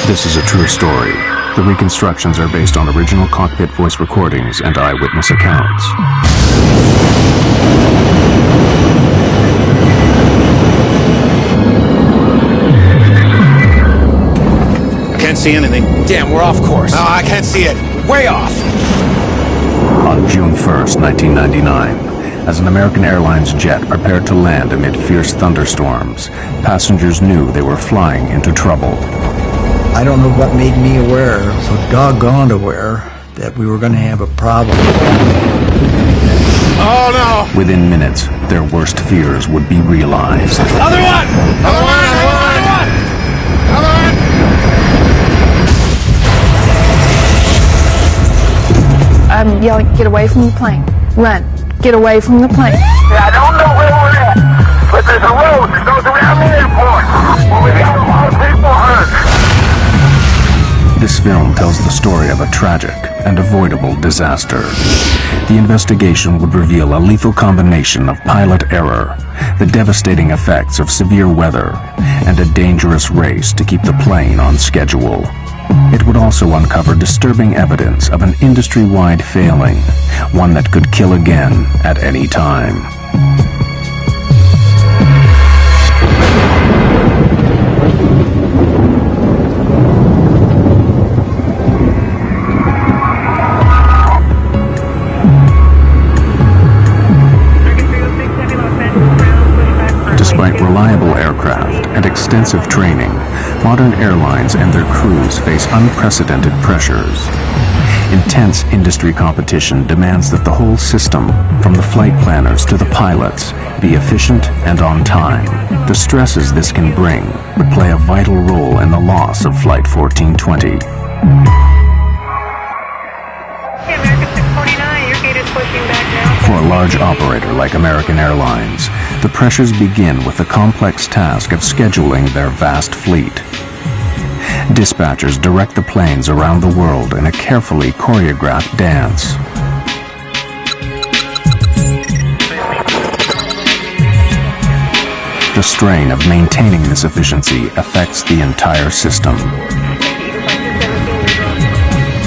This is a true story. The reconstructions are based on original cockpit voice recordings and eyewitness accounts. I can't see anything. Damn, we're off course. No, I can't see it. Way off. On June 1st, 1999, as an American Airlines jet prepared to land amid fierce thunderstorms, passengers knew they were flying into trouble. I don't know what made me aware, so doggone aware, that we were going to have a problem. Oh, no! Within minutes, their worst fears would be realized. Other one! Other one! Other one! Other one! I'm yelling, get away from the plane. Run. Get away from the plane. I don't know where we're at, but there's a road that goes around the airport. Well, we got a lot of people hurt. This film tells the story of a tragic and avoidable disaster. The investigation would reveal a lethal combination of pilot error, the devastating effects of severe weather, and a dangerous race to keep the plane on schedule. It would also uncover disturbing evidence of an industry-wide failing, one that could kill again at any time. Despite reliable aircraft and extensive training, modern airlines and their crews face unprecedented pressures. Intense industry competition demands that the whole system, from the flight planners to the pilots, be efficient and on time. The stresses this can bring would play a vital role in the loss of Flight 1420. For a large operator like American Airlines, the pressures begin with the complex task of scheduling their vast fleet. Dispatchers direct the planes around the world in a carefully choreographed dance. The strain of maintaining this efficiency affects the entire system.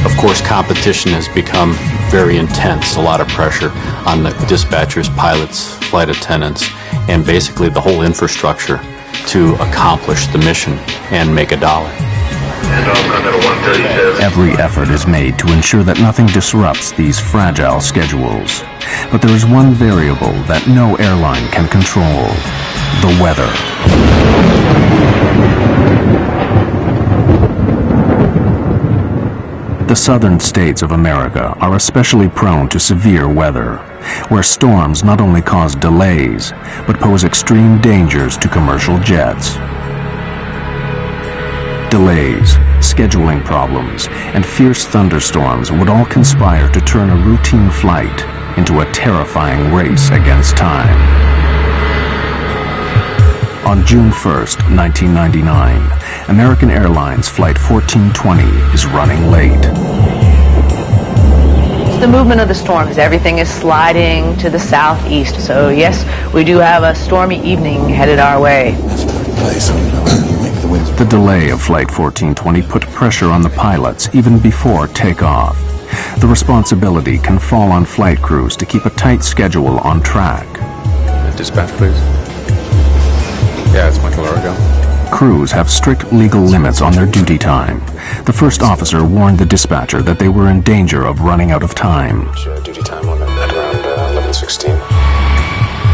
Of course, competition has become very intense, a lot of pressure on the dispatchers, pilots, flight attendants, and basically the whole infrastructure to accomplish the mission and make a dollar. Every effort is made to ensure that nothing disrupts these fragile schedules. But there is one variable that no airline can control: the weather. The southern states of America are especially prone to severe weather, where storms not only cause delays, but pose extreme dangers to commercial jets. Delays, scheduling problems, and fierce thunderstorms would all conspire to turn a routine flight into a terrifying race against time. On June 1st, 1999, American Airlines Flight 1420 is running late. The movement of the storms, everything is sliding to the southeast. So yes, we do have a stormy evening headed our way. The delay of Flight 1420 put pressure on the pilots even before takeoff. The responsibility can fall on flight crews to keep a tight schedule on track. Dispatch, please. Yeah, it's Michael Arago. Crews have strict legal limits on their duty time. The first officer warned the dispatcher that they were in danger of running out of time. Sure, duty time limit at around 11:16.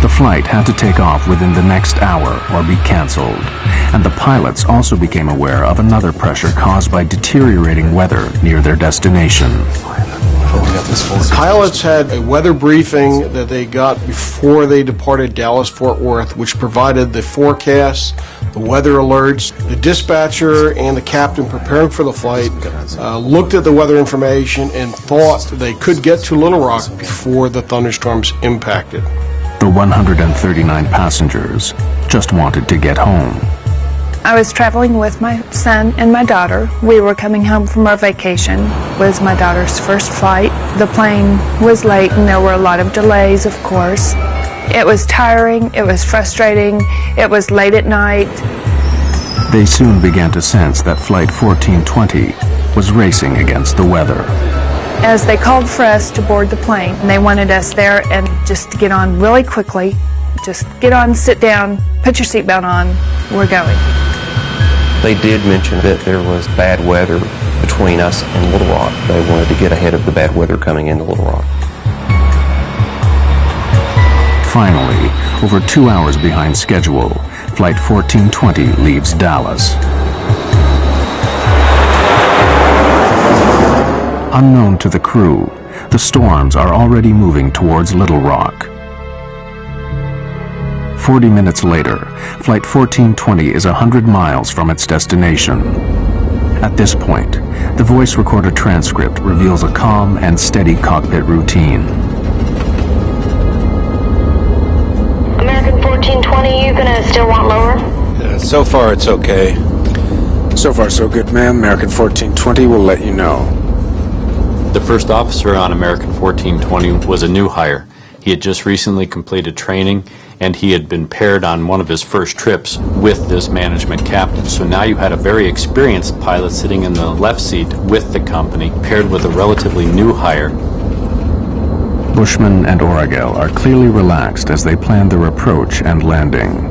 The flight had to take off within the next hour or be canceled. And the pilots also became aware of another pressure caused by deteriorating weather near their destination. The pilots had a weather briefing that they got before they departed Dallas-Fort Worth, which provided the forecasts, the weather alerts. The dispatcher and the captain preparing for the flight looked at the weather information and thought they could get to Little Rock before the thunderstorms impacted. The 139 passengers just wanted to get home. I was traveling with my son and my daughter. We were coming home from our vacation. It was my daughter's first flight. The plane was late and there were a lot of delays, of course. It was tiring, it was frustrating, it was late at night. They soon began to sense that Flight 1420 was racing against the weather. As they called for us to board the plane, and they wanted us there and just to get on really quickly. Just get on, sit down, put your seatbelt on, we're going. They did mention that there was bad weather between us and Little Rock. They wanted to get ahead of the bad weather coming into Little Rock. Finally, over 2 hours behind schedule, Flight 1420 leaves Dallas. Unknown to the crew, the storms are already moving towards Little Rock. 40 minutes later, Flight 1420 is 100 miles from its destination. At this point, the voice recorder transcript reveals a calm and steady cockpit routine. American 1420, you gonna still want lower? So far, it's okay. So far, so good, ma'am. American 1420 will let you know. The first officer on American 1420 was a new hire. He had just recently completed training, and he had been paired on one of his first trips with this management captain. So now you had a very experienced pilot sitting in the left seat with the company, paired with a relatively new hire. Bushman and Oragel are clearly relaxed as they plan their approach and landing.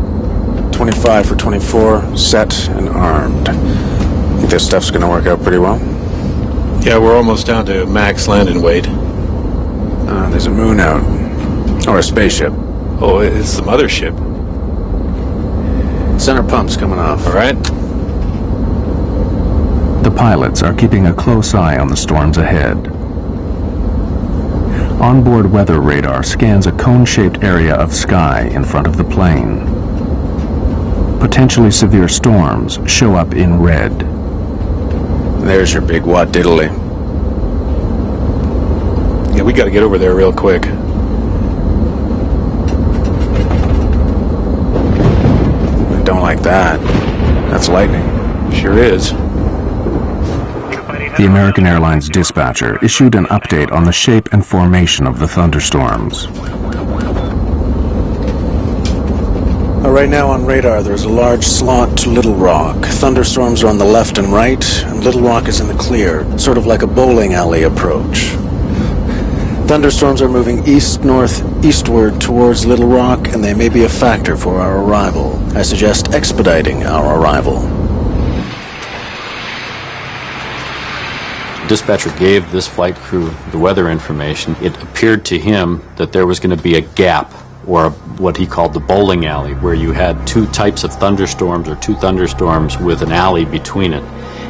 25 for 24, set and armed. Think this stuff's gonna work out pretty well? Yeah, we're almost down to max landing weight. There's a moon out. Or a spaceship. Oh, it's the mothership. Center pump's coming off. All right. The pilots are keeping a close eye on the storms ahead. Onboard weather radar scans a cone-shaped area of sky in front of the plane. Potentially severe storms show up in red. There's your big watt diddly. Yeah, we gotta get over there real quick. Don't like that. That's lightning. Sure is. The American Airlines dispatcher issued an update on the shape and formation of the thunderstorms. Right now on radar, there's a large slant to Little Rock. Thunderstorms are on the left and right, and Little Rock is in the clear, sort of like a bowling alley approach. Thunderstorms are moving east-northeastward towards Little Rock, and they may be a factor for our arrival. I suggest expediting our arrival. Dispatcher gave this flight crew the weather information. It appeared to him that there was going to be a gap, or what he called the bowling alley, where you had two types of thunderstorms, or two thunderstorms with an alley between it,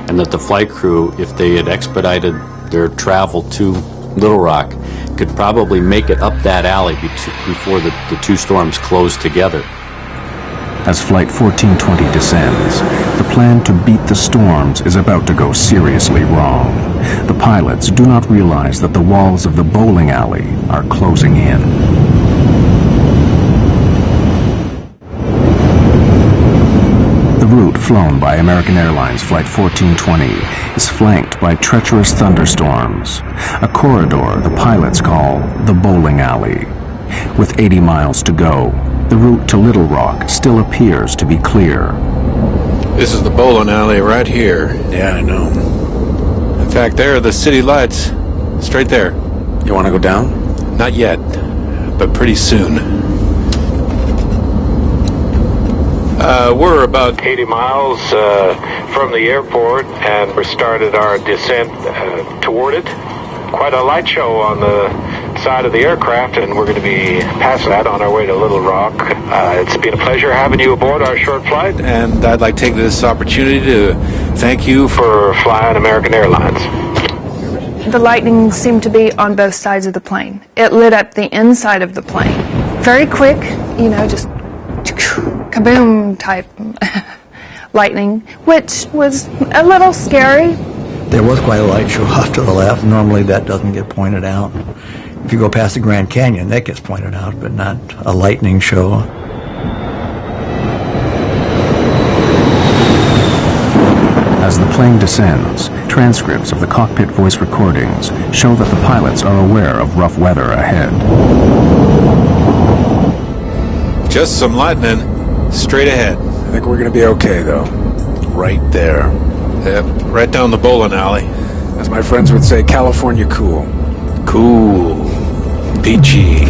and that the flight crew, if they had expedited their travel to Little Rock, could probably make it up that alley before the two storms closed together. As Flight 1420 descends, the plan to beat the storms is about to go seriously wrong. The pilots do not realize that the walls of the bowling alley are closing in. The route flown by American Airlines Flight 1420 is flanked by treacherous thunderstorms, a corridor the pilots call the bowling alley. With 80 miles to go, the route to Little Rock still appears to be clear. This is the bowling alley right here. Yeah, I know. In fact, there are the city lights. Straight there. You want to go down? Not yet, but pretty soon. We're about 80 miles from the airport, and we started our descent toward it. Quite a light show on the side of the aircraft, and we're going to be passing that on our way to Little Rock. It's been a pleasure having you aboard our short flight, and I'd like to take this opportunity to thank you for flying American Airlines. The lightning seemed to be on both sides of the plane. It lit up the inside of the plane. Very quick, you know, just kaboom type lightning, which was a little scary. There was quite a light show off to the left. Normally that doesn't get pointed out. If you go past the Grand Canyon, that gets pointed out, but not a lightning show. As the plane descends, transcripts of the cockpit voice recordings show that the pilots are aware of rough weather ahead. Just some lightning straight ahead. I think we're going to be okay, though. right there. Yep, right down the bowling alley. As my friends would say, California cool. Cool. Peachy.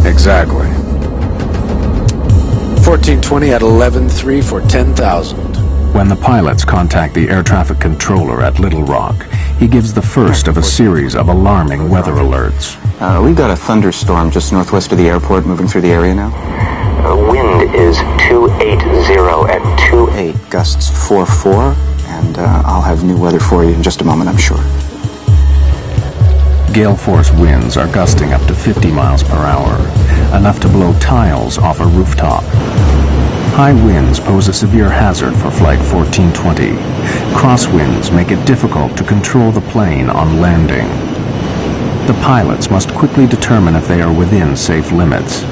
Exactly. 1420 at 11.3 for 10,000. When the pilots contact the air traffic controller at Little Rock, he gives the first of a series of alarming weather alerts. We've got a thunderstorm just northwest of the airport moving through the area now. Wind is 280 at 2.8, gusts 4.4, and I'll have new weather for you in just a moment, I'm sure. Gale force winds are gusting up to 50 miles per hour, enough to blow tiles off a rooftop. High winds pose a severe hazard for Flight 1420. Crosswinds make it difficult to control the plane on landing. The pilots must quickly determine if they are within safe limits.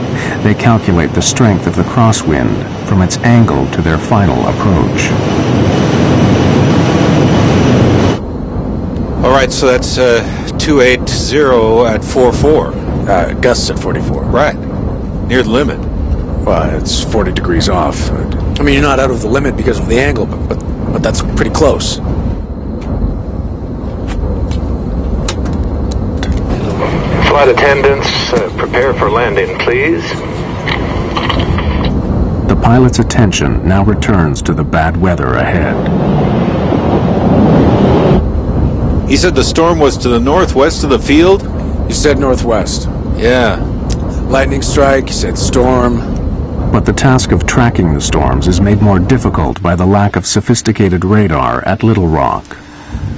They calculate the strength of the crosswind from its angle to their final approach. All right, so that's 280 at 4.4. Gusts at 44. Right. Near the limit. Well, it's 40 degrees off. I mean, you're not out of the limit because of the angle, but that's pretty close. Flight attendants, prepare for landing, please. The pilot's attention now returns to the bad weather ahead. He said the storm was to the northwest of the field? You said northwest. Yeah. Lightning strike, you said storm. But the task of tracking the storms is made more difficult by the lack of sophisticated radar at Little Rock.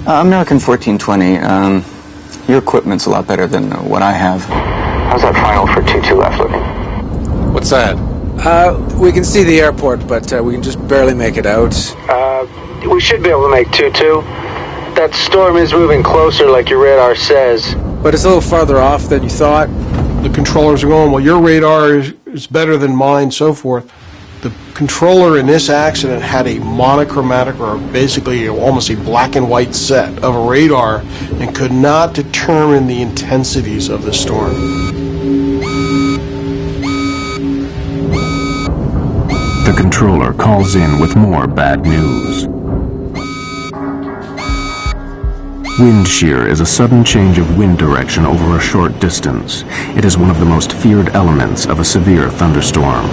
American 1420, your equipment's a lot better than what I have. How's that final for 2-2 left looking? What's that? We can see the airport, but we can just barely make it out. We should be able to make 2-2. That storm is moving closer like your radar says. But it's a little farther off than you thought. The controllers are going, well, your radar is better than mine, so forth. The controller in this accident had a monochromatic, or basically almost a black and white set of a radar, and could not determine the intensities of the storm. The controller calls in with more bad news. Wind shear is a sudden change of wind direction over a short distance. It is one of the most feared elements of a severe thunderstorm.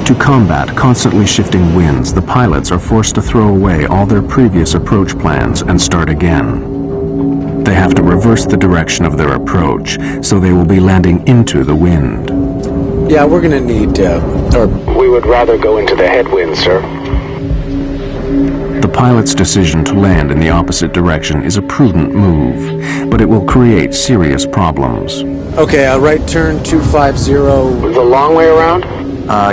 To combat constantly shifting winds, the pilots are forced to throw away all their previous approach plans and start again. They have to reverse the direction of their approach, so they will be landing into the wind. Yeah, we're going to need, We would rather go into the headwind, sir. The pilot's decision to land in the opposite direction is a prudent move, but it will create serious problems. Okay, right turn 250. The long way around?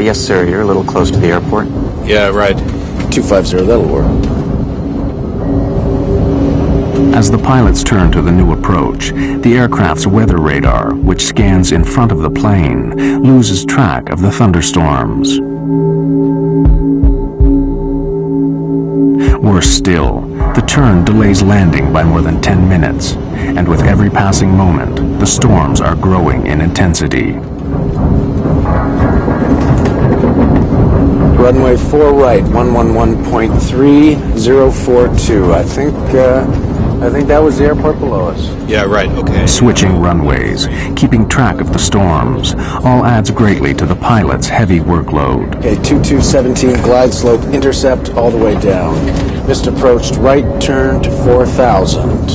Yes, sir, you're a little close to the airport. Yeah, right. 250, that'll work. As the pilots turn to the new approach, the aircraft's weather radar, which scans in front of the plane, loses track of the thunderstorms. Worse still, the turn delays landing by more than 10 minutes, and with every passing moment, the storms are growing in intensity. Runway 4 right, 111.3042. I think that was the airport below us. Yeah, right, okay. Switching runways, keeping track of the storms, all adds greatly to the pilot's heavy workload. Okay, 2217 glide slope intercept all the way down. Just approached right turn to 4,000.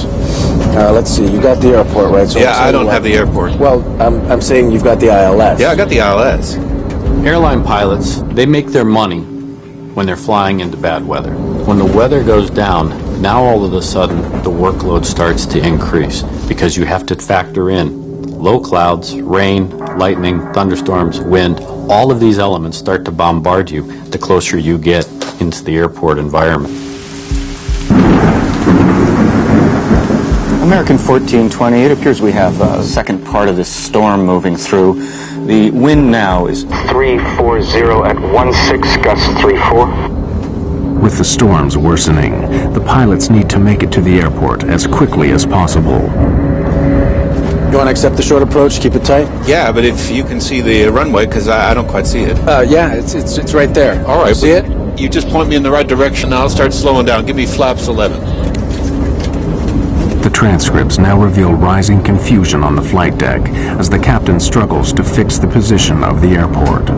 Let's see, you got the airport, right? So yeah, I don't have the airport. Well, I'm saying you've got the ILS. Yeah, I got the ILS. Airline pilots, they make their money when they're flying into bad weather. When the weather goes down, now all of a sudden the workload starts to increase because you have to factor in low clouds, rain, lightning, thunderstorms, wind. All of these elements start to bombard you the closer you get into the airport environment. American 1420, it appears we have a second part of this storm moving through. The wind now is 340 at 16, gust 34. With the storms worsening, the pilots need to make it to the airport as quickly as possible. You want to accept the short approach, keep it tight? Yeah, but if you can see the runway, because I don't quite see it. Yeah, it's right there. All right. See it? You just point me in the right direction, I'll start slowing down. Give me flaps 11. The transcripts now reveal rising confusion on the flight deck as the captain struggles to fix the position of the airport.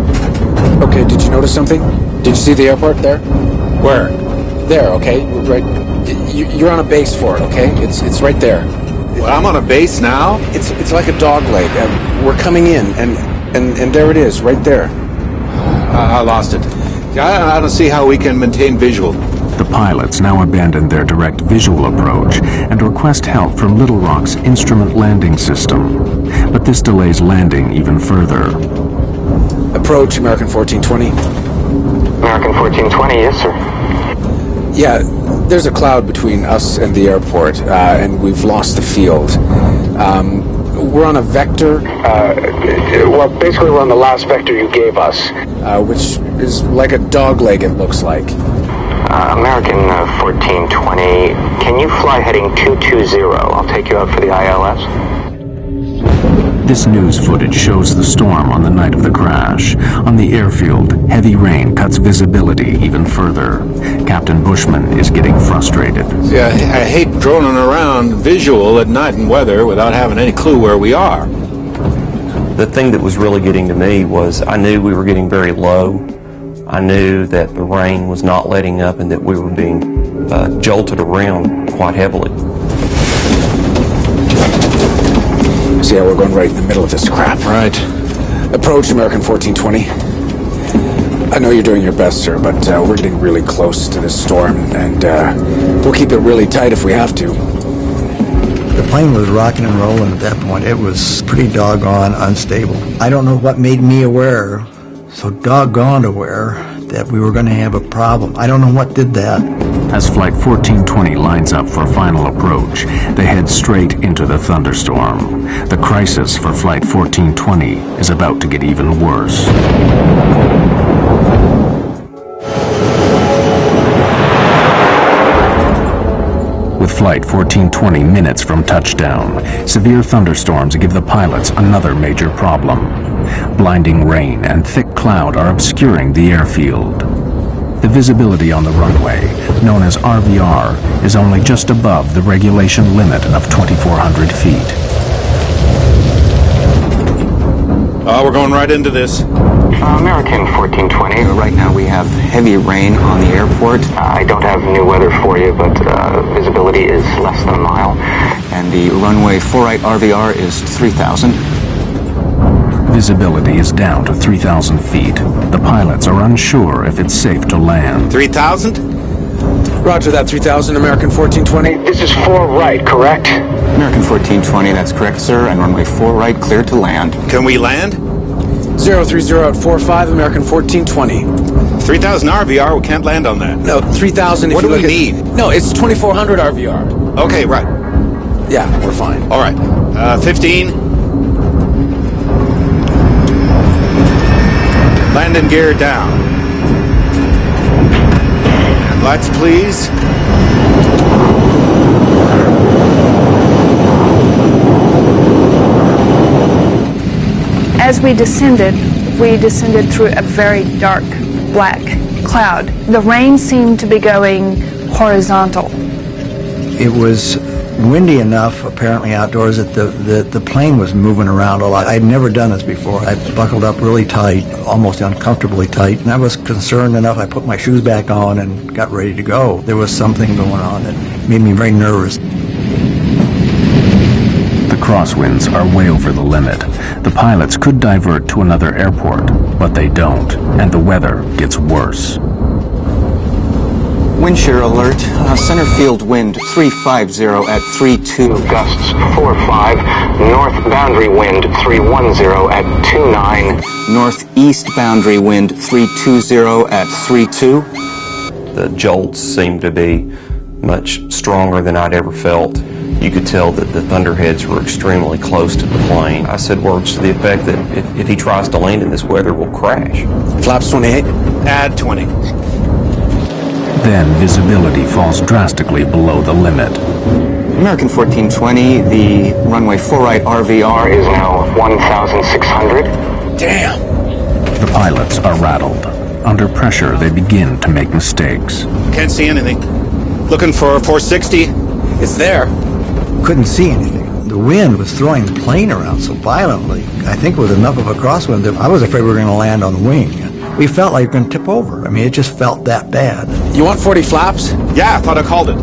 Okay, did you notice something? Did you see the airport there? Where? There, okay, right. You're on a base for it, okay? It's right there. Well, I'm on a base now? It's like a dog leg. We're coming in, and there it is, right there. I lost it. I don't see how we can maintain visual. The pilots now abandon their direct visual approach and request help from Little Rock's instrument landing system. But this delays landing even further. Approach, American 1420. American 1420, yes, sir. Yeah, there's a cloud between us and the airport, and we've lost the field. We're on a vector. Well, basically we're on the last vector you gave us. Which is like a dog leg, it looks like. American 1420, can you fly heading 220? I'll take you out for the ILS. This news footage shows the storm on the night of the crash. On the airfield, heavy rain cuts visibility even further. Captain Bushman is getting frustrated. See, I hate droning around visual at night and weather without having any clue where we are. The thing that was really getting to me was I knew we were getting very low. I knew that the rain was not letting up and that we were being jolted around quite heavily. See how we're going right in the middle of this crap. Right. Approach, American 1420. I know you're doing your best, sir, but we're getting really close to this storm, and we'll keep it really tight if we have to. The plane was rocking and rolling at that point. It was pretty doggone unstable. I don't know what made me aware, so doggone aware, that we were going to have a problem. I don't know what did that. As Flight 1420 lines up for final approach, they head straight into the thunderstorm. The crisis for Flight 1420 is about to get even worse. With Flight 1420 minutes from touchdown, severe thunderstorms give the pilots another major problem. Blinding rain and thick cloud are obscuring the airfield. The visibility on the runway, known as RVR, is only just above the regulation limit of 2,400 feet. We're going right into this. American 1420. Right now we have heavy rain on the airport. I don't have new weather for you, but visibility is less than a mile. And the runway 48 RVR is 3,000. Visibility is down to 3,000 feet. The pilots are unsure if it's safe to land. 3,000? Roger that, 3,000, American 1420. This is 4 right, correct? American 1420, that's correct, sir. And runway 4 right, clear to land. Can we land? 030 at 45, American 1420. 3,000 RVR, we can't land on that. No, 3,000 if what you do look we at... need? No, it's 2,400 RVR. Okay, right. Yeah, we're fine. All right. 15. Landing gear down. And lights, please. As we descended through a very dark black cloud. The rain seemed to be going horizontal. It was windy enough, apparently outdoors, that the plane was moving around a lot. I'd never done this before. I buckled up really tight, almost uncomfortably tight, and I was concerned enough I put my shoes back on and got ready to go. There was something going on that made me very nervous. The crosswinds are way over the limit. The pilots could divert to another airport, but they don't, and the weather gets worse. Wind shear alert. Center field wind 350 at 32. Gusts 4-5. North boundary wind 310 at 29. Northeast boundary wind 320 at 32. The jolts seemed to be much stronger than I'd ever felt. You could tell that the thunderheads were extremely close to the plane. I said words to the effect that if he tries to land in this weather, we'll crash. Flaps 28. Add 20. Then visibility falls drastically below the limit. American 1420, the runway 4 right RVR is now 1,600. Damn! The pilots are rattled. Under pressure, they begin to make mistakes. Can't see anything. Looking for 460. It's there. Couldn't see anything. The wind was throwing the plane around so violently. I think it was enough of a crosswind that I was afraid we were going to land on the wing. We felt like we were going to tip over. I mean, it just felt that bad. You want 40 flaps? Yeah, I thought I called it.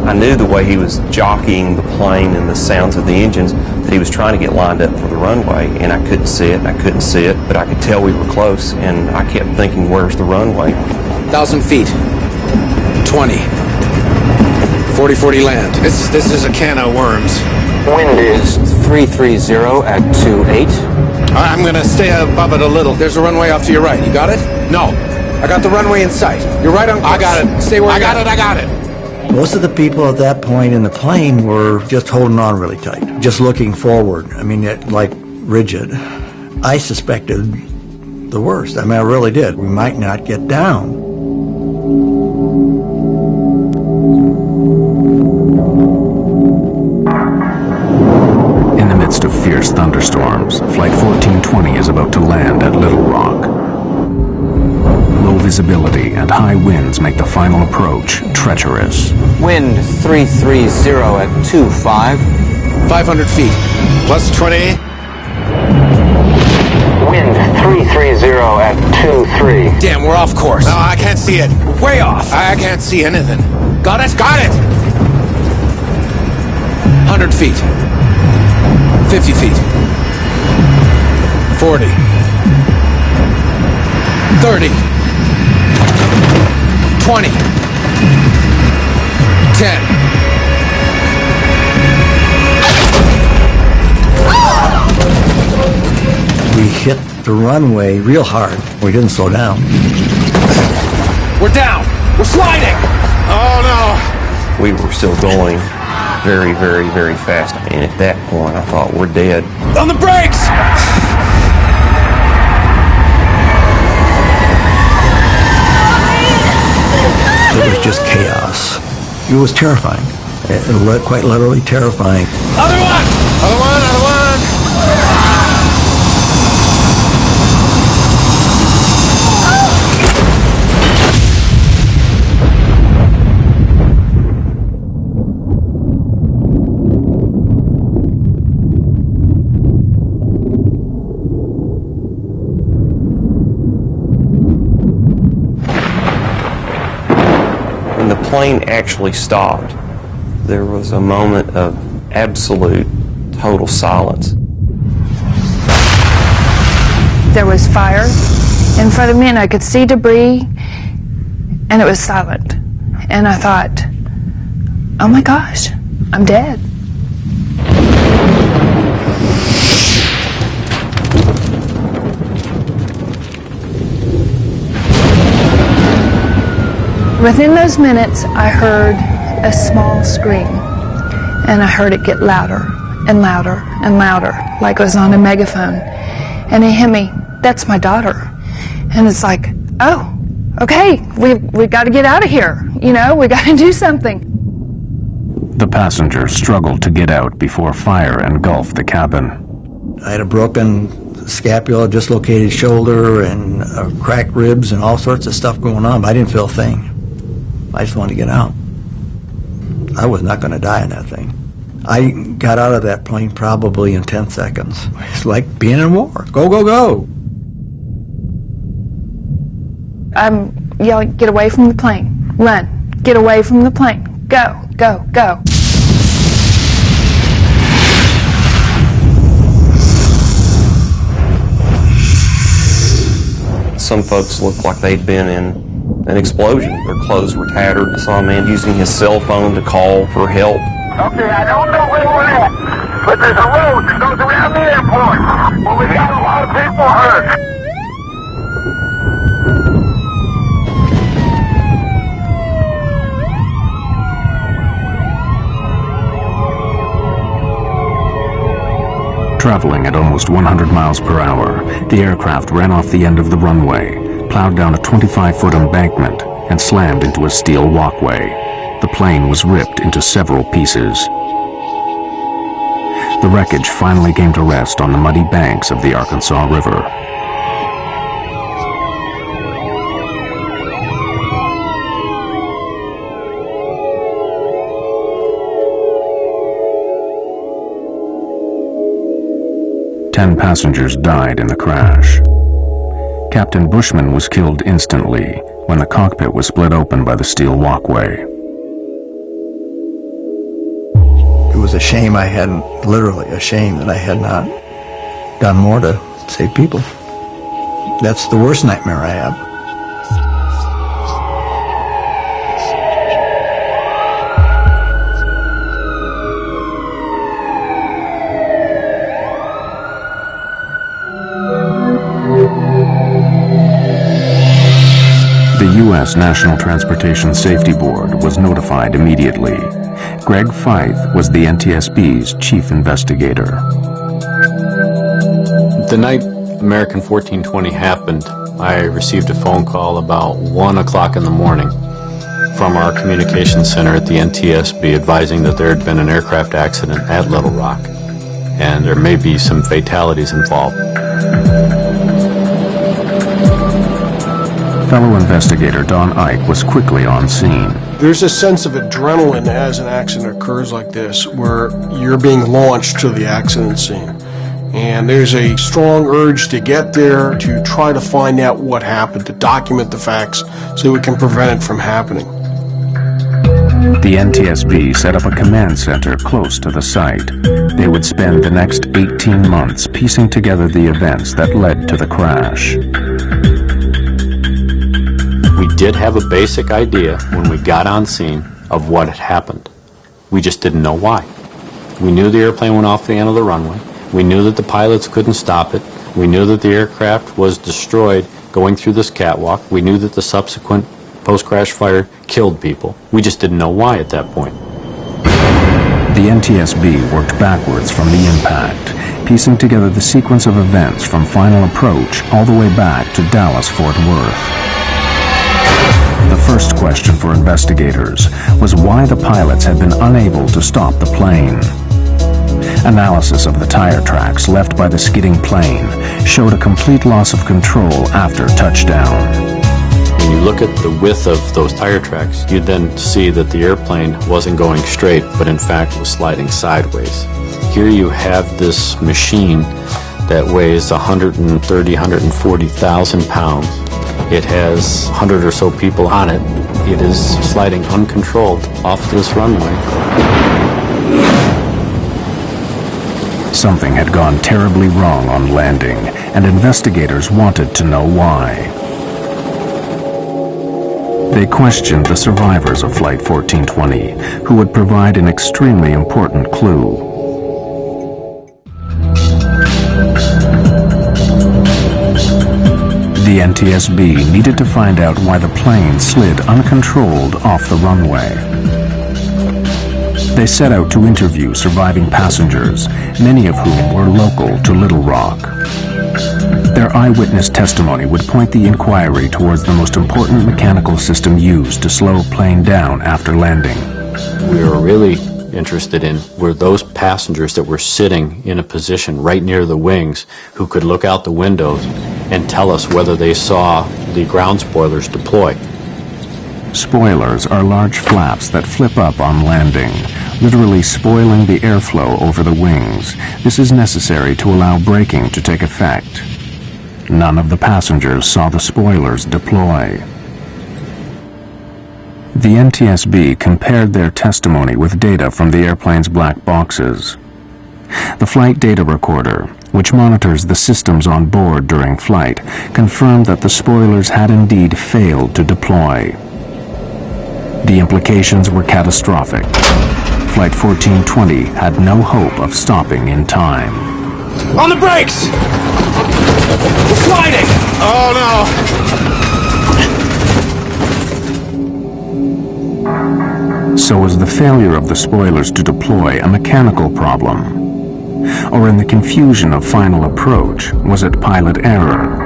I knew the way he was jockeying the plane and the sounds of the engines that he was trying to get lined up for the runway, and I couldn't see it, and I couldn't see it, but I could tell we were close, and I kept thinking, where's the runway? 1,000 feet. 20. 40-40 land. This is a can of worms. Wind is 330 at 28. I'm gonna stay above it a little. There's a runway off to your right. You got it? No. I got the runway in sight. You're right on course. I got it. Stay where I got it. Most of the people at that point in the plane were just holding on really tight, just looking forward. I mean, like rigid. I suspected the worst. I mean, I really did. We might not get down. In the midst of fierce thunderstorms, Flight 1420 is about to land at Little Rock. Low visibility and high winds make the final approach treacherous. Wind 330 at 25. 500 feet. Plus 20. Wind 330 at 23. Damn, we're off course. No, I can't see it. Way off. I can't see anything. Got it? Got it! 100 feet. 50 feet. 40. 30. 20. 10. We hit the runway real hard. We didn't slow down. We're down. We're sliding. Oh no! We were still going very, very, very fast, and at that point I thought, we're dead. On the brakes! It was just chaos. It was terrifying. Quite literally terrifying. Other one! Other one, other one! When the plane actually stopped, there was a moment of absolute, total silence. There was fire in front of me, and I could see debris, and it was silent. And I thought, oh my gosh, I'm dead. Within those minutes, I heard a small scream, and I heard it get louder and louder and louder, like it was on a megaphone. And it hit me, that's my daughter. And it's like, oh, okay, we got to get out of here. You know, we got to do something. The passengers struggled to get out before fire engulfed the cabin. I had a broken scapula, dislocated shoulder, and cracked ribs, and all sorts of stuff going on, but I didn't feel a thing. I just wanted to get out. I was not going to die in that thing. I got out of that plane probably in 10 seconds. It's like being in war. Go, go, go. I'm yelling, get away from the plane. Run. Get away from the plane. Go, go, go. Some folks looked like they'd been in an explosion. Their clothes were tattered. I saw a man using his cell phone to call for help. Okay, I don't know where we're at, but there's a road that goes around the airport. Well, we got a lot of people hurt. Traveling at almost 100 miles per hour, the aircraft ran off the end of the runway, plowed down a 25-foot embankment, and slammed into a steel walkway. The plane was ripped into several pieces. The wreckage finally came to rest on the muddy banks of the Arkansas River. 10 passengers died in the crash. Captain Bushman was killed instantly when the cockpit was split open by the steel walkway. It was a shame I hadn't, literally a shame that I had not done more to save people. That's the worst nightmare I have. The U.S. National Transportation Safety Board was notified immediately. Greg Feith was the NTSB's chief investigator. The night American 1420 happened, I received a phone call about 1 o'clock in the morning from our communications center at the NTSB advising that there had been an aircraft accident at Little Rock and there may be some fatalities involved. Fellow investigator Don Ike was quickly on scene. There's a sense of adrenaline as an accident occurs like this, where you're being launched to the accident scene. And there's a strong urge to get there, to try to find out what happened, to document the facts so we can prevent it from happening. The NTSB set up a command center close to the site. They would spend the next 18 months piecing together the events that led to the crash. We did have a basic idea when we got on scene of what had happened. We just didn't know why. We knew the airplane went off the end of the runway. We knew that the pilots couldn't stop it. We knew that the aircraft was destroyed going through this catwalk. We knew that the subsequent post-crash fire killed people. We just didn't know why at that point. The NTSB worked backwards from the impact, piecing together the sequence of events from final approach all the way back to Dallas-Fort Worth. The first question for investigators was why the pilots had been unable to stop the plane. Analysis of the tire tracks left by the skidding plane showed a complete loss of control after touchdown. When you look at the width of those tire tracks, you then see that the airplane wasn't going straight, but in fact was sliding sideways. Here you have this machine that weighs 130, 140,000 pounds. It has 100 or so people on it. It is sliding uncontrolled off this runway. Something had gone terribly wrong on landing, and investigators wanted to know why. They questioned the survivors of Flight 1420, who would provide an extremely important clue. The NTSB needed to find out why the plane slid uncontrolled off the runway. They set out to interview surviving passengers, many of whom were local to Little Rock. Their eyewitness testimony would point the inquiry towards the most important mechanical system used to slow a plane down after landing. We were really interested in were those passengers that were sitting in a position right near the wings who could look out the windows and tell us whether they saw the ground spoilers deploy. Spoilers are large flaps that flip up on landing, literally spoiling the airflow over the wings. This is necessary to allow braking to take effect. None of the passengers saw the spoilers deploy. The NTSB compared their testimony with data from the airplane's black boxes. The flight data recorder, which monitors the systems on board during flight, confirmed that the spoilers had indeed failed to deploy. The implications were catastrophic. Flight 1420 had no hope of stopping in time. On the brakes! We're sliding! Oh no! So was the failure of the spoilers to deploy a mechanical problem? Or in the confusion of final approach, was it pilot error?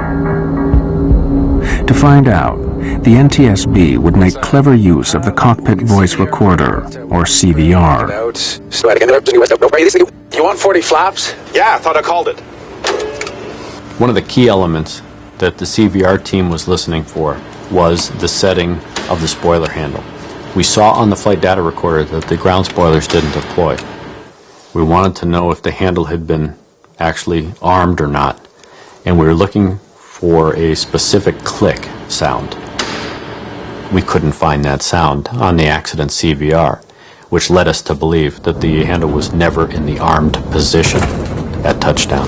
To find out, the NTSB would make clever use of the cockpit voice recorder, or CVR. You want 40 flaps? Yeah, I thought I called it. One of the key elements that the CVR team was listening for was the setting of the spoiler handle. We saw on the flight data recorder that the ground spoilers didn't deploy. We wanted to know if the handle had been actually armed or not. And we were looking for a specific click sound. We couldn't find that sound on the accident CVR, which led us to believe that the handle was never in the armed position at touchdown.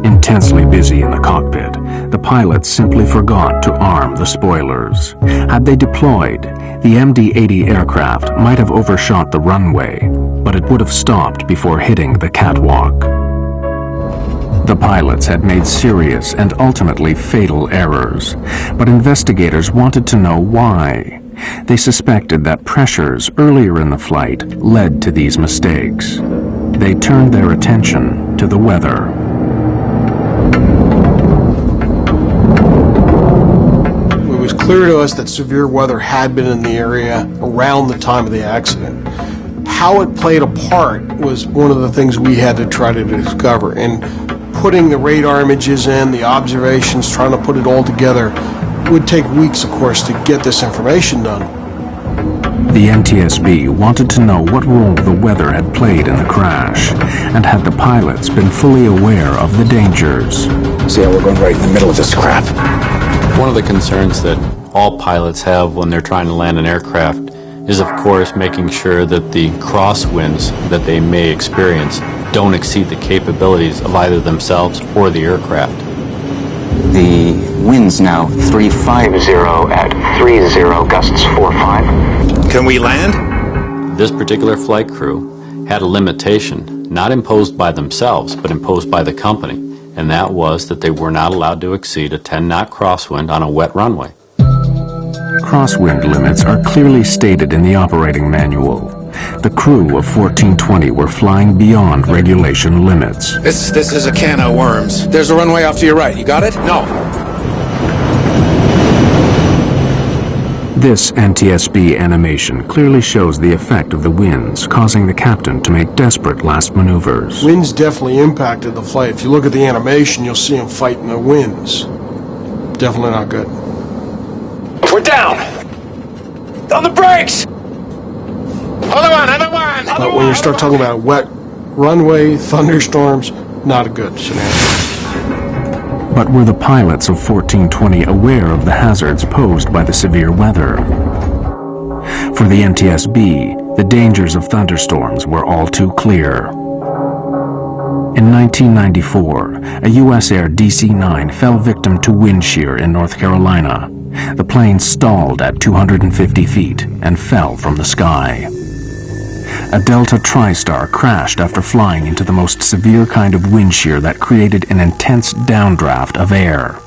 Intensely busy in the cockpit, the pilots simply forgot to arm the spoilers. Had they deployed, the MD-80 aircraft might have overshot the runway, but it would have stopped before hitting the catwalk. The pilots had made serious and ultimately fatal errors, but investigators wanted to know why. They suspected that pressures earlier in the flight led to these mistakes. They turned their attention to the weather. It was clear to us that severe weather had been in the area around the time of the accident. How it played a part was one of the things we had to try to discover. And putting the radar images in, the observations, trying to put it all together, would take weeks, of course, to get this information done. The NTSB wanted to know what role the weather had played in the crash, and had the pilots been fully aware of the dangers. See how we're going right in the middle of this crap. One of the concerns that all pilots have when they're trying to land an aircraft is, of course, making sure that the crosswinds that they may experience don't exceed the capabilities of either themselves or the aircraft. The wind's now 350 at 30, gusts 45. Can we land? This particular flight crew had a limitation, not imposed by themselves, but imposed by the company, and that was that they were not allowed to exceed a 10-knot crosswind on a wet runway. Crosswind limits are clearly stated in the operating manual. The crew of 1420 were flying beyond regulation limits. This is a can of worms. There's a runway off to your right. You got it? No. This NTSB animation clearly shows the effect of the winds, causing the captain to make desperate last maneuvers. Winds definitely impacted the flight. If you look at the animation, you'll see him fighting the winds. Definitely not good. We're down! On the brakes! Other one! But when you start talking about wet runway, thunderstorms, not a good scenario. But were the pilots of 1420 aware of the hazards posed by the severe weather? For the NTSB, the dangers of thunderstorms were all too clear. In 1994, a U.S. Air DC-9 fell victim to wind shear in North Carolina. The plane stalled at 250 feet and fell from the sky. A Delta TriStar crashed after flying into the most severe kind of wind shear that created an intense downdraft of air.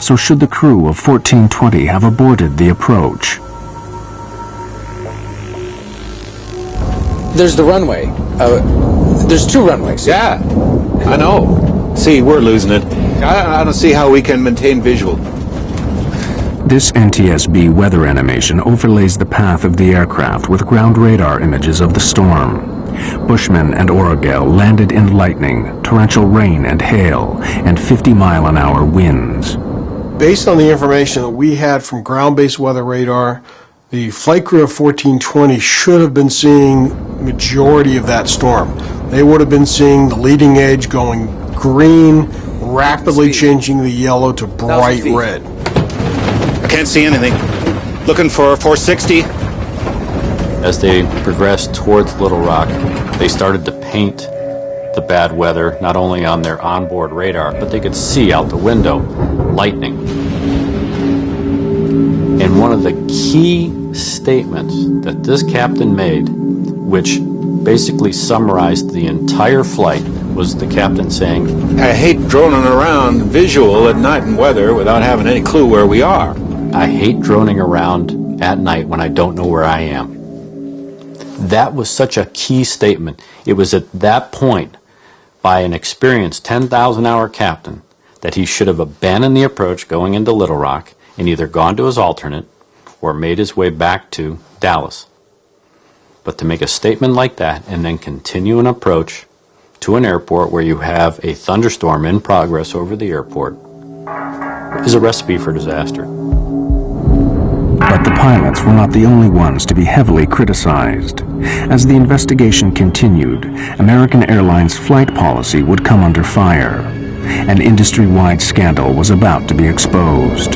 So should the crew of 1420 have aborted the approach? There's the runway. There's two runways. Yeah, I know. See, we're losing it. I don't see how we can maintain visual. This NTSB weather animation overlays the path of the aircraft with ground radar images of the storm. Bushman and Orogel landed in lightning, torrential rain and hail, and 50-mile-an-hour winds. Based on the information that we had from ground-based weather radar, the flight crew of 1420 should have been seeing majority of that storm. They would have been seeing the leading edge going green, rapidly changing the yellow to bright red. I can't see anything. Looking for 460. As they progressed towards Little Rock, they started to paint the bad weather not only on their onboard radar, but they could see out the window lightning. And one of the key statements that this captain made, which basically summarized the entire flight, was the captain saying, I hate droning around visual at night in weather without having any clue where we are. I hate droning around at night when I don't know where I am. That was such a key statement. It was at that point, by an experienced 10,000-hour captain, that he should have abandoned the approach going into Little Rock and either gone to his alternate or made his way back to Dallas. But to make a statement like that and then continue an approach to an airport where you have a thunderstorm in progress over the airport is a recipe for disaster. But the pilots were not the only ones to be heavily criticized. As the investigation continued, American Airlines flight policy would come under fire. An industry-wide scandal was about to be exposed.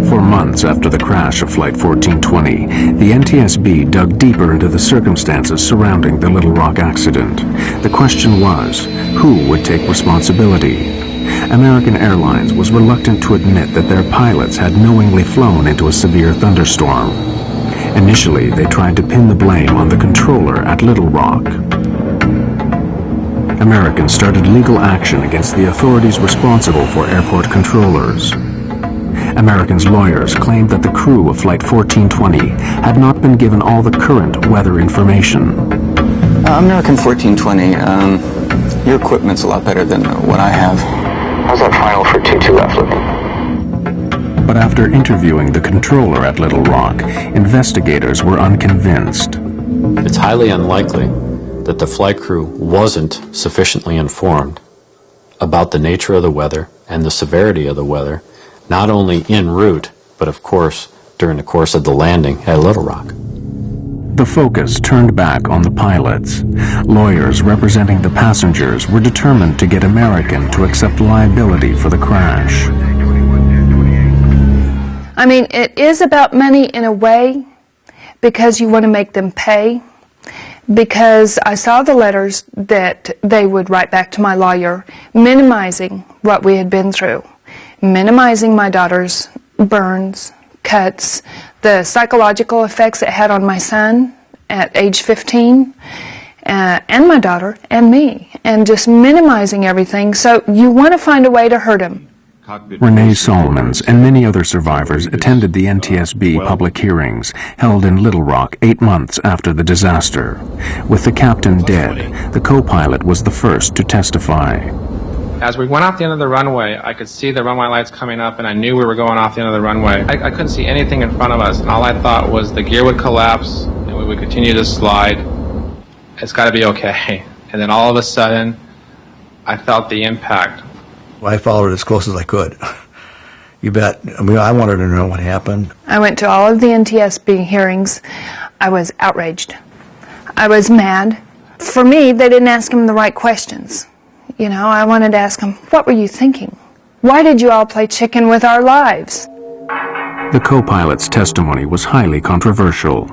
For months after the crash of Flight 1420, the NTSB dug deeper into the circumstances surrounding the Little Rock accident. The question was, who would take responsibility? American Airlines was reluctant to admit that their pilots had knowingly flown into a severe thunderstorm. Initially, they tried to pin the blame on the controller at Little Rock. Americans started legal action against the authorities responsible for airport controllers. Americans' lawyers claimed that the crew of Flight 1420 had not been given all the current weather information. American 1420, your equipment's a lot better than what I have. How's that final for 22 left looking? But after interviewing the controller at Little Rock, investigators were unconvinced. It's highly unlikely that the flight crew wasn't sufficiently informed about the nature of the weather and the severity of the weather, not only en route, but of course during the course of the landing at Little Rock. The focus turned back on the pilots. Lawyers representing the passengers were determined to get American to accept liability for the crash. I mean, it is about money in a way, because you want to make them pay. Because I saw the letters that they would write back to my lawyer, minimizing what we had been through, minimizing my daughter's burns, cuts, the psychological effects it had on my son at age 15, and my daughter, and me, and just minimizing everything. So you want to find a way to hurt him. Renee Solomons and many other survivors attended the NTSB public hearings held in Little Rock 8 months after the disaster. With the captain dead, the co-pilot was the first to testify. As we went off the end of the runway, I could see the runway lights coming up, and I knew we were going off the end of the runway. I couldn't see anything in front of us, and all I thought was the gear would collapse, and we would continue to slide. It's got to be okay. And then all of a sudden, I felt the impact. I followed it as close as I could. You bet. I mean, I wanted to know what happened. I went to all of the NTSB hearings. I was outraged. I was mad. For me, they didn't ask him the right questions. You know, I wanted to ask him, what were you thinking? Why did you all play chicken with our lives? The co-pilot's testimony was highly controversial.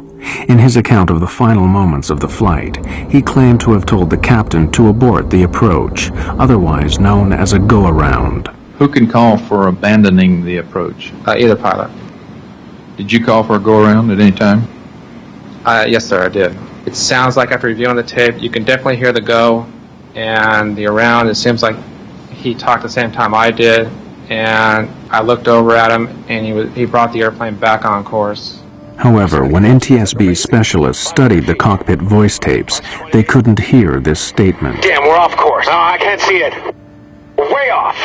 In his account of the final moments of the flight, he claimed to have told the captain to abort the approach, otherwise known as a go-around. Who can call for abandoning the approach? Either pilot. Did you call for a go-around at any time? Yes, sir, I did. It sounds like after reviewing the tape, you can definitely hear the go and the around. It seems like he talked the same time I did, and I looked over at him, and he brought the airplane back on course. However, when NTSB specialists studied the cockpit voice tapes, they couldn't hear this statement. Damn, we're off course. Oh, I can't see it. We're way off.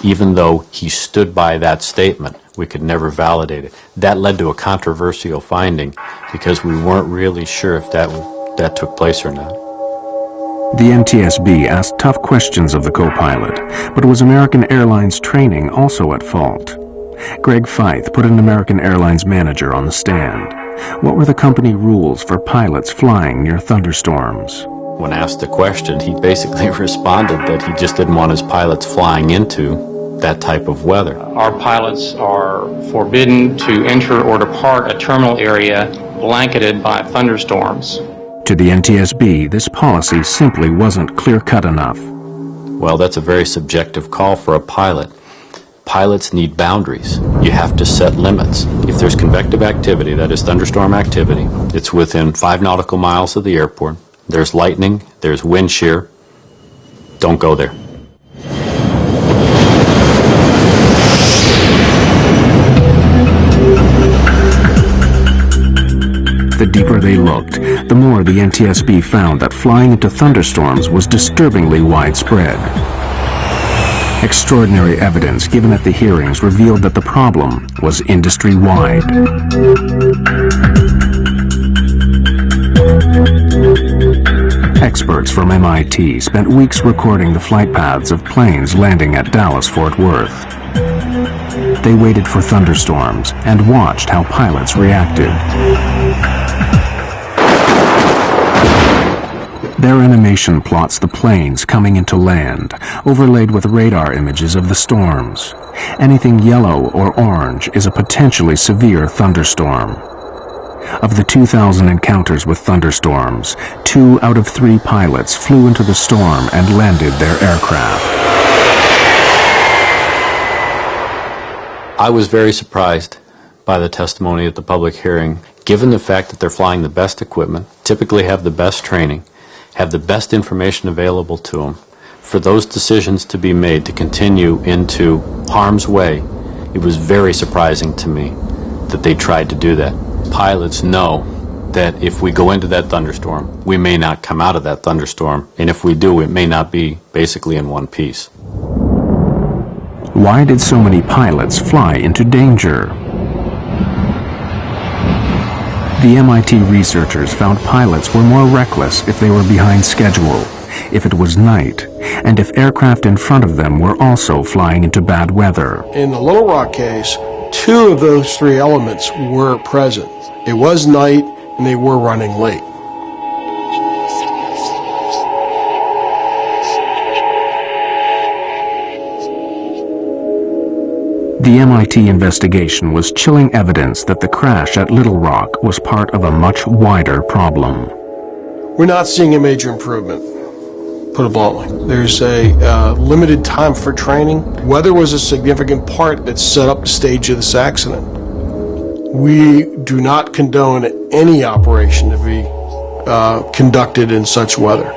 Even though he stood by that statement, we could never validate it. That led to a controversial finding because we weren't really sure if that took place or not. The NTSB asked tough questions of the co-pilot, but was American Airlines training also at fault? Greg Feith put an American Airlines manager on the stand. What were the company rules for pilots flying near thunderstorms? When asked the question, he basically responded that he just didn't want his pilots flying into that type of weather. Our pilots are forbidden to enter or depart a terminal area blanketed by thunderstorms. To the NTSB, this policy simply wasn't clear-cut enough. Well, that's a very subjective call for a pilot. Pilots need boundaries. You have to set limits. If there's convective activity, that is thunderstorm activity, it's within 5 nautical miles of the airport. There's lightning, there's wind shear. Don't go there. The deeper they looked, the more the NTSB found that flying into thunderstorms was disturbingly widespread. Extraordinary evidence given at the hearings revealed that the problem was industry-wide. Experts from MIT spent weeks recording the flight paths of planes landing at Dallas-Fort Worth. They waited for thunderstorms and watched how pilots reacted. Their animation plots the planes coming into land, overlaid with radar images of the storms. Anything yellow or orange is a potentially severe thunderstorm. Of the 2,000 encounters with thunderstorms, 2 out of 3 pilots flew into the storm and landed their aircraft. I was very surprised by the testimony at the public hearing, given the fact that they're flying the best equipment, typically have the best training, have the best information available to them. For those decisions to be made to continue into harm's way, it was very surprising to me that they tried to do that. Pilots know that if we go into that thunderstorm, we may not come out of that thunderstorm, and if we do, it may not be basically in one piece. Why did so many pilots fly into danger? The MIT researchers found pilots were more reckless if they were behind schedule, if it was night, and if aircraft in front of them were also flying into bad weather. In the Little Rock case, 2 of those 3 elements were present. It was night, and they were running late. The MIT investigation was chilling evidence that the crash at Little Rock was part of a much wider problem. We're not seeing a major improvement, put it bluntly. There's a limited time for training. Weather was a significant part that set up the stage of this accident. We do not condone any operation to be conducted in such weather.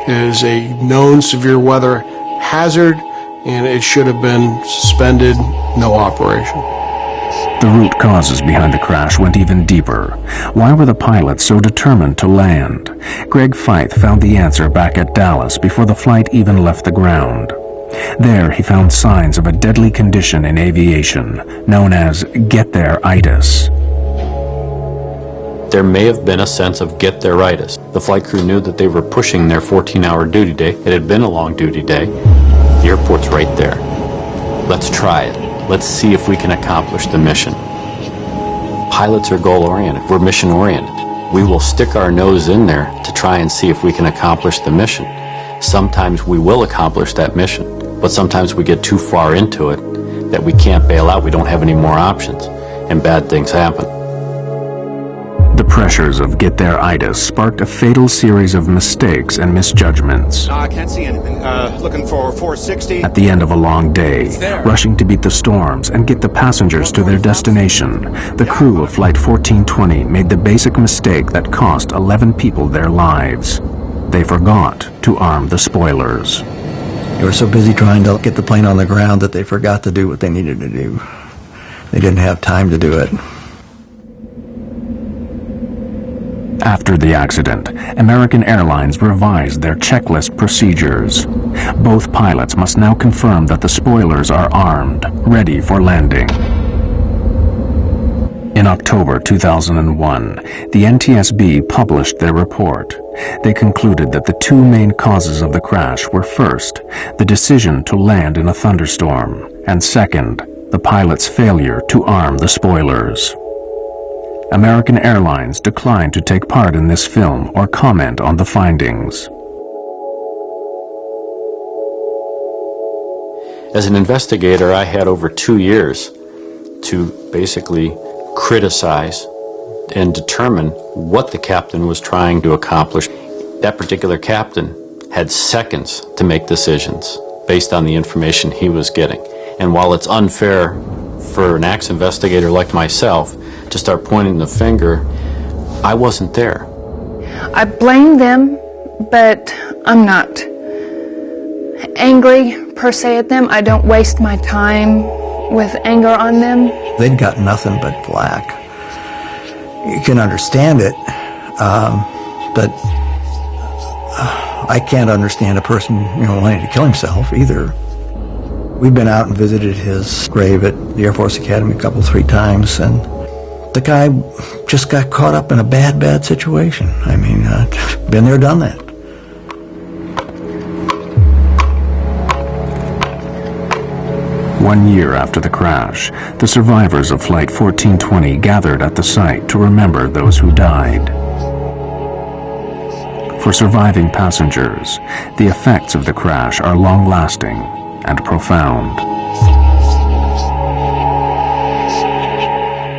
It is a known severe weather hazard, and it should have been suspended, no operation. The root causes behind the crash went even deeper. Why were the pilots so determined to land? Greg Feith found the answer back at Dallas before the flight even left the ground. There he found signs of a deadly condition in aviation, known as get-there-itis. There may have been a sense of get-there-itis. The flight crew knew that they were pushing their 14-hour duty day. It had been a long duty day. The airport's right there. Let's try it. Let's see if we can accomplish the mission. Pilots are goal-oriented. We're mission-oriented. We will stick our nose in there to try and see if we can accomplish the mission. Sometimes we will accomplish that mission, but sometimes we get too far into it that we can't bail out. We don't have any more options, and bad things happen. The pressures of get-there-itis sparked a fatal series of mistakes and misjudgments. No, I can't see anything. Looking for 460. At the end of a long day, rushing to beat the storms and get the passengers to their destination, the crew of Flight 1420 made the basic mistake that cost 11 people their lives. They forgot to arm the spoilers. They were so busy trying to get the plane on the ground that they forgot to do what they needed to do. They didn't have time to do it. After the accident, American Airlines revised their checklist procedures. Both pilots must now confirm that the spoilers are armed, ready for landing. In October 2001, the NTSB published their report. They concluded that the 2 main causes of the crash were first, the decision to land in a thunderstorm, and second, the pilot's failure to arm the spoilers. American Airlines declined to take part in this film or comment on the findings. As an investigator, I had over 2 years to basically criticize and determine what the captain was trying to accomplish. That particular captain had seconds to make decisions based on the information he was getting. And while it's unfair for an ex investigator like myself to start pointing the finger, I wasn't there. I blame them, but I'm not angry per se at them. I don't waste my time with anger on them. They'd got nothing but flack. You can understand it, but I can't understand a person, wanting to kill himself either. We've been out and visited his grave at the Air Force Academy 3 times, and The guy just got caught up in a bad situation. I mean, been there, done that. One year after the crash, the survivors of Flight 1420 gathered at the site to remember those who died. For surviving passengers, the effects of the crash are long-lasting and profound.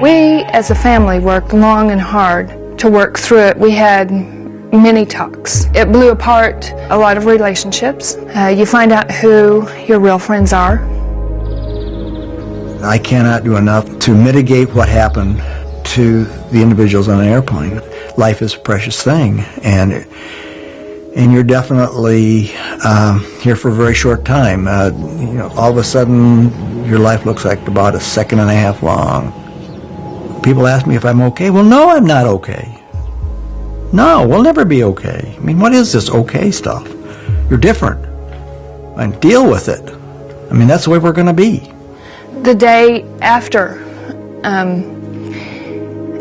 We, as a family, worked long and hard to work through it. We had many talks. It blew apart a lot of relationships. You find out who your real friends are. I cannot do enough to mitigate what happened to the individuals on an airplane. Life is a precious thing, and you're definitely here for a very short time. You know, all of a sudden, your life looks like about a second and a half long. People ask me if I'm okay. Well, no, I'm not okay. No, we'll never be okay. I mean, what is this okay stuff? You're different. And deal with it. I mean, that's the way we're going to be. The day after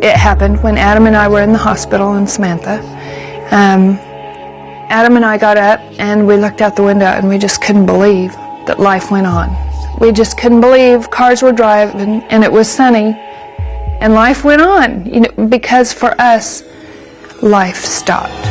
it happened, when Adam and I were in the hospital in Samantha, Adam and I got up and we looked out the window and we just couldn't believe that life went on. We just couldn't believe cars were driving and it was sunny and life went on, you know, because for us, life stopped.